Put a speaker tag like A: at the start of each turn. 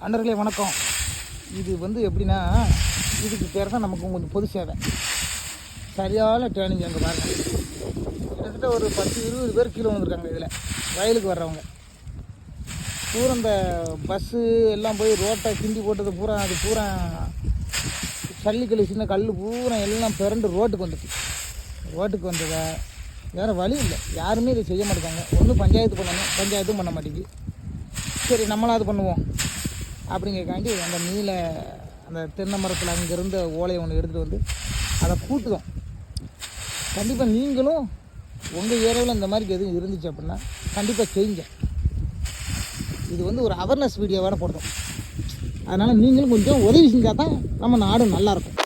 A: அண்டர்களே வணக்கம். இது எப்படின்னா, இதுக்கு பேர் தான் நமக்கு கொஞ்சம் பொது சேவை. சரியான ட்ரைனிங் அங்கே பாருங்கள். கிட்டத்தட்ட ஒரு 10-20 பேர் கீழே வந்துருக்காங்க. இதில் வயலுக்கு வர்றவங்க பூரா இந்த பஸ்ஸு எல்லாம் போய் ரோட்டை கிண்டி போட்டது பூரா, அது பூரா சல்லிக்கல் சின்ன கல் பூரா எல்லாம் பிறண்டு ரோட்டுக்கு வந்துச்சு. ரோட்டுக்கு வந்ததை வேறு வழி இல்லை, யாருமே இதை செய்ய மாட்டேங்காங்க. ஒன்றும் பஞ்சாயத்து பண்ணணும், பஞ்சாயத்தும் பண்ண மாட்டேங்குது. சரி நம்மளாவது பண்ணுவோம் அப்படிங்கிறக்காண்டி அந்த தென்னை மரத்தில் அங்கேருந்த ஓலையை ஒன்று எடுத்துகிட்டு வந்து அதை கூட்டுதோம். கண்டிப்பாக நீங்களும் உங்கள் ஏரியாவில் இந்த மாதிரி எதுவும் இருந்துச்சு அப்படின்னா கண்டிப்பாக செய்யுங்க. இது ஒரு அவேர்னஸ் வீடியோவாக போடுறோம். அதனால் நீங்களும் கொஞ்சம் உதவி செஞ்சால் தான் நம்ம நாடு நல்லாயிருக்கும்.